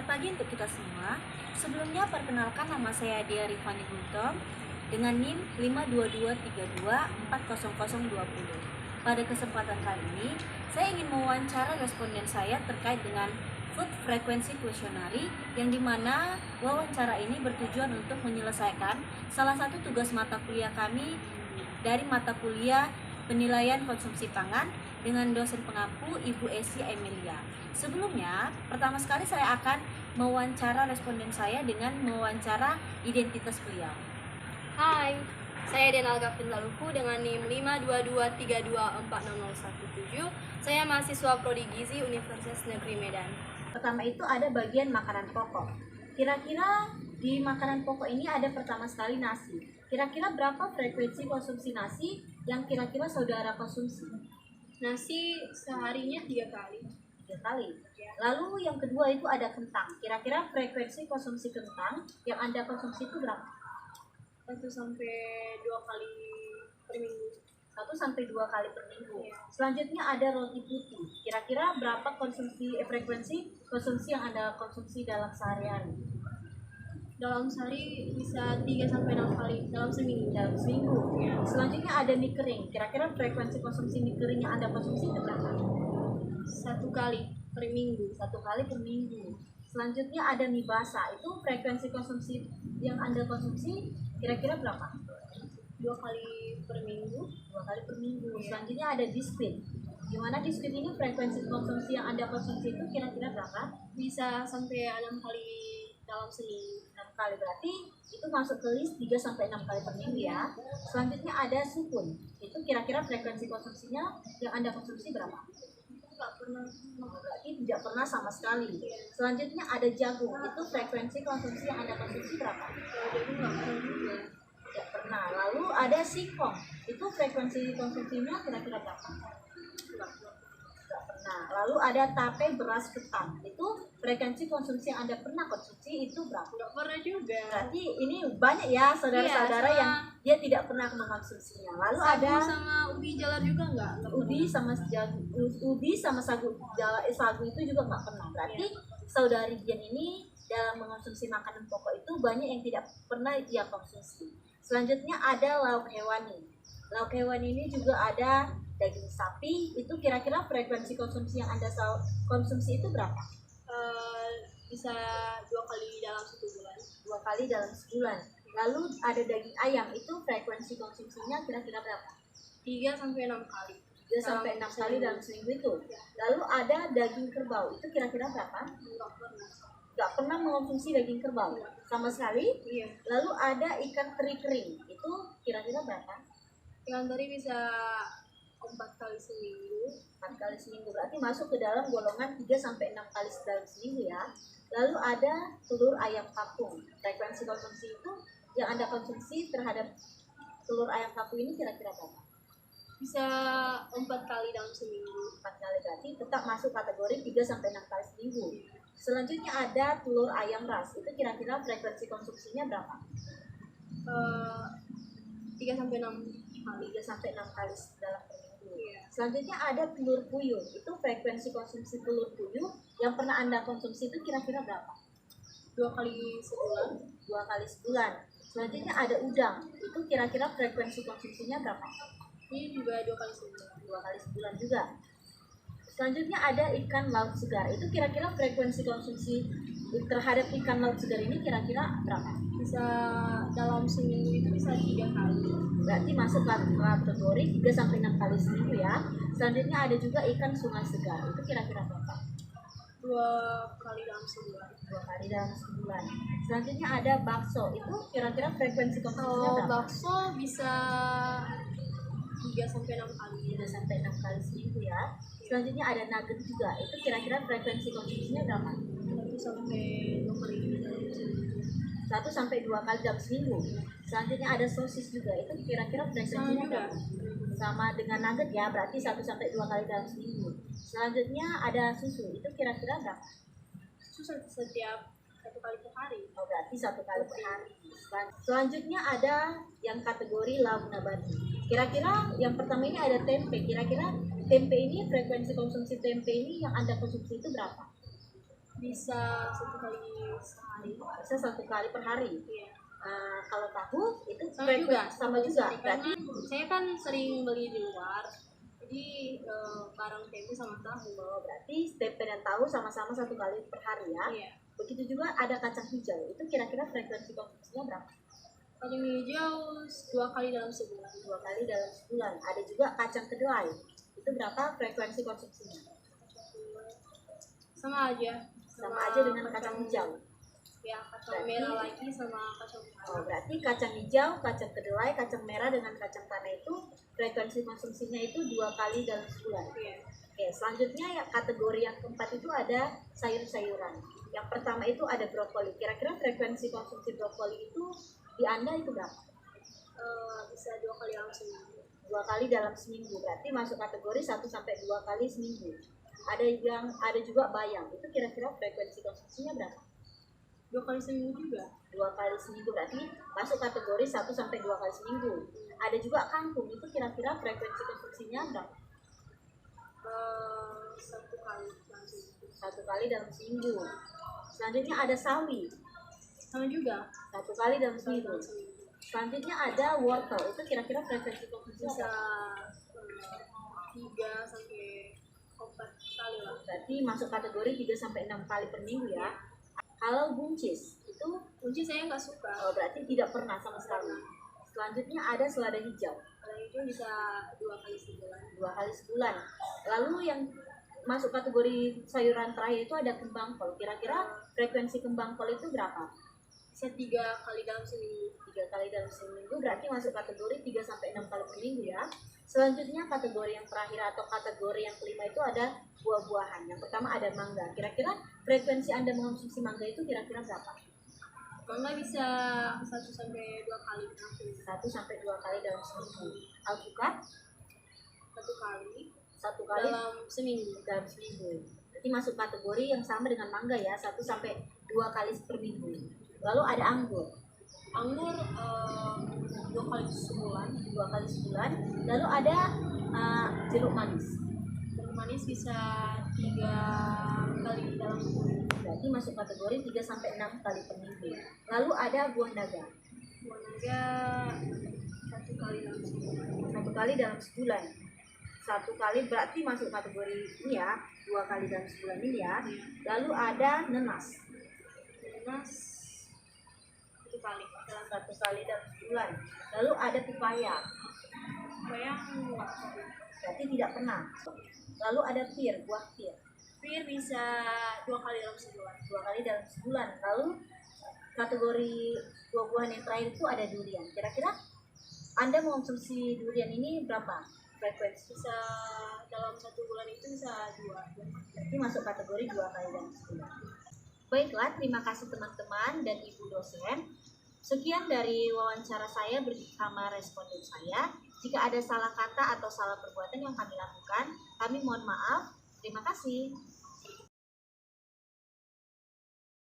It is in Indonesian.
Selamat pagi untuk kita semua. Sebelumnya perkenalkan nama saya Dia Rifani Gultom dengan NIM 52232400020. Pada kesempatan kali ini, saya ingin mewawancara responden saya terkait dengan Food Frequency Questionnaire yang dimana wawancara ini bertujuan untuk menyelesaikan salah satu tugas mata kuliah kami dari mata kuliah penilaian konsumsi pangan dengan dosen pengampu Ibu Esi Emilia. Sebelumnya, pertama sekali saya akan mewawancara responden saya dengan mewawancara identitas beliau. Hai, saya Denal Gafin Laluku dengan NIM 522324017. Saya mahasiswa Prodi Gizi Universitas Negeri Medan. Pertama itu ada bagian makanan pokok. Kira-kira di makanan pokok ini ada pertama sekali nasi. Kira-kira berapa frekuensi konsumsi nasi yang kira-kira saudara konsumsi? Nasi seharinya 3 kali. 3 kali. Lalu yang kedua itu ada kentang. Kira-kira frekuensi konsumsi kentang yang Anda konsumsi itu berapa? 1 sampai 2 kali per minggu. 1 sampai 2 kali per minggu. Iya. Selanjutnya ada roti putih. Kira-kira berapa frekuensi konsumsi yang Anda konsumsi dalam sehari-hari? Dalam sehari bisa 3 sampai 6 kali dalam seminggu. Dalam seminggu. Selanjutnya ada mie kering. Kira-kira frekuensi konsumsi mie kering yang Anda konsumsi itu berapa? 1 kali per minggu. 1 kali per minggu. Selanjutnya ada mie basah. Itu frekuensi konsumsi yang Anda konsumsi kira-kira berapa? 2 kali per minggu. 2 kali per minggu. Selanjutnya ada biskuit. Gimana biskuit ini frekuensi konsumsi yang Anda konsumsi itu kira-kira berapa? Bisa sampai 6 kali dalam seminggu. 6 kali, berarti itu masuk ke list 3 sampai 6 kali per minggu ya. Selanjutnya ada sukun. Itu kira-kira frekuensi konsumsinya yang Anda konsumsi berapa? Nggak pernah. Berarti tidak pernah sama sekali. Selanjutnya ada jagung. Itu frekuensi konsumsi yang Anda konsumsi berapa? Jadi nggak pernah juga. Tidak pernah. Lalu ada singkong. Itu frekuensi konsumsinya kira-kira berapa? Tidak pernah. Lalu ada tape beras ketan. Itu frekuensi konsumsi yang Anda pernah konsumsi itu berapa? Nggak pernah juga. Berarti ini banyak ya saudara-saudara Iya, yang dia tidak pernah mengkonsumsinya. Lalu sagu ada sama ubi jalar juga nggak ubi sama sagu sagu itu juga nggak pernah. Berarti saudari Dian ini dalam mengkonsumsi makanan pokok itu banyak yang tidak pernah dia konsumsi. Selanjutnya ada lauk hewani. Lauk hewani ini juga ada daging sapi. Itu kira-kira frekuensi konsumsi yang Anda konsumsi itu berapa? Bisa 2 kali dalam 1 bulan. 2 kali dalam sebulan. Lalu ada daging ayam. Itu frekuensi konsumsinya kira-kira berapa? 3 sampai 6 kali. 3 sampai 6 kali dalam seminggu itu. Lalu ada daging kerbau. Itu kira-kira berapa? Nggak pernah. Nggak pernah mengkonsumsi daging kerbau sama sekali. Iya. Lalu ada ikan teri kering. Itu kira-kira berapa? Ikan teri bisa 4 kali seminggu. 4 kali seminggu. Berarti masuk ke dalam golongan 3 sampai 6 kali dalam seminggu ya. Lalu ada telur ayam kampung. Frekuensi konsumsi itu yang Anda konsumsi terhadap telur ayam kampung ini kira-kira berapa? Bisa 4 kali dalam seminggu. 4 kali, berarti tetap masuk kategori 3 sampai 6 kali seminggu. Selanjutnya ada telur ayam ras. Itu kira-kira frekuensi konsumsinya berapa? 3 sampai 6 kali. 3 sampai 6 kali dalam per minggu. Iya. Selanjutnya ada telur puyuh. Itu frekuensi konsumsi telur puyuh yang pernah Anda konsumsi itu kira-kira berapa? 2 kali sebulan. 2 kali sebulan. Selanjutnya ada udang. Itu kira-kira frekuensi konsumsinya berapa? Ini juga 2 kali sebulan. 2 kali sebulan juga. Selanjutnya ada ikan laut segar. Itu kira-kira frekuensi konsumsi terhadap ikan laut segar ini kira-kira berapa? Bisa dalam seminggu itu bisa 3 kali. Berarti masuk kategori 3 sampai 6 kali seminggu ya. Selanjutnya ada juga ikan sungai segar. Itu kira-kira berapa? 2 kali dalam sebulan. 2 kali dalam sebulan. Selanjutnya ada bakso. Itu kira-kira frekuensi konsumsinya Kalau berapa? bakso bisa 3 sampai 6 kali. 3 sampai 6 kali seminggu ya. Selanjutnya ada nugget juga. Itu kira-kira frekuensi konsumsinya berapa? 1 sampai 2 kali dalam seminggu. 1 sampai 2 kali dalam seminggu. Selanjutnya ada sosis juga. Itu kira-kira frekuensinya Sama juga. berapa? Sama dengan nugget ya, berarti 1 sampai 2 kali dalam seminggu. Selanjutnya ada susu. Itu kira-kira berapa? Susah setiap 1 kali per hari. Oh, berarti 1 kali per hari. Selanjutnya ada yang kategori lauk nabati. Kira-kira yang pertama ini ada tempe. Kira-kira tempe ini frekuensi konsumsi tempe ini yang Anda konsumsi itu berapa? bisa 1 kali sehari. Bisa 1 kali per hari. Iya. Kalau tahu itu Sama juga. sama juga. Karena Berarti saya kan sering beli di luar. Jadi barang tempe sama tahu. berarti tempe dan tahu sama-sama 1 kali per hari ya. Iya. Begitu juga ada kacang hijau. Itu kira-kira frekuensi konsumsinya berapa? Kacang hijau 2 kali dalam sebulan. 2 kali dalam sebulan. Ada juga kacang kedelai. Itu berapa frekuensi konsumsinya? Sama aja. Sama aja dengan kacang hijau. Ya, kacang Berarti- merah lagi sama kacang Oh, berarti kacang hijau, kacang kedelai, kacang merah dengan kacang tanah itu frekuensi konsumsinya itu 2 kali dalam sebulan. Iya. Oke, selanjutnya ya kategori yang keempat itu ada sayur-sayuran. Yang pertama itu ada brokoli. Kira-kira frekuensi konsumsi brokoli itu di Anda itu berapa? Bisa 2 kali dalam seminggu. 2 kali dalam seminggu. Berarti masuk kategori 1 sampai 2 kali seminggu. Ada juga bayam. Itu kira-kira frekuensi konsumsinya berapa? 2 kali seminggu juga. 2 kali seminggu, berarti masuk kategori 1 sampai 2 kali seminggu. Ada juga kangkung. Itu kira-kira frekuensi konsumsinya berapa? 1 kali dalam seminggu. 1 kali dalam seminggu. Selanjutnya ada sawi. Sama juga. 1 kali dalam 1 kali seminggu. dalam seminggu. Selanjutnya ada wortel. Itu kira-kira frekuensi konsumsinya Bisa berapa? 3 sampai 4 kali lah. Berarti masuk kategori 3 sampai 6 kali per minggu ya. Kalau buncis itu Kunci saya nggak suka. berarti tidak pernah sama sekali. Selanjutnya ada selada hijau. Kalau itu bisa 2 kali sebulan. 2 kali sebulan. Lalu yang masuk kategori sayuran terakhir itu ada kembang kol. Kira-kira frekuensi kembang kol itu berapa? Bisa 3 kali dalam seminggu. 3 kali dalam seminggu, berarti masuk kategori 3 sampai 6 kali per minggu ya. Selanjutnya kategori yang terakhir atau kategori yang kelima itu ada buah-buahan. Yang pertama ada mangga. Kira-kira frekuensi Anda mengonsumsi mangga itu kira-kira berapa? Mangga bisa 1 sampai 2 kali dalam seminggu. 1 sampai 2 kali dalam seminggu. Alpukat 1 kali 1 kali dalam seminggu. dalam seminggu. Berarti masuk kategori yang sama dengan mangga ya, 1 sampai 2 kali per minggu. Lalu ada anggur. Anggur 2 kali sebulan. 2 kali sebulan. Lalu ada jeruk manis. Jeruk manis bisa 3 kali dalam seminggu. Berarti masuk kategori 3 sampai 6 kali per minggu. Lalu ada buah naga. Buah naga 1 kali dalam sebulan. 1 kali dalam sebulan. 1 kali berarti masuk kategori ini ya, 2 kali dalam sebulan ini ya. Lalu ada nenas. Nanas 1 kali dalam 1 kali dalam sebulan. Lalu ada pepaya. bayang. Berarti tidak pernah. Lalu ada pir, buah pir. Pir bisa 2 kali dalam sebulan. 2 kali dalam sebulan. Lalu kategori buah-buahan yang terakhir itu ada durian. Kira-kira Anda mengonsumsi durian ini berapa frekuensi? Bisa dalam 1 bulan itu bisa 2. Berarti masuk kategori 2 kali dalam sebulan. Baiklah, terima kasih teman-teman dan ibu dosen. Sekian dari wawancara saya bersama responden saya. Jika ada salah kata atau salah perbuatan yang kami lakukan, kami mohon maaf. Terima kasih.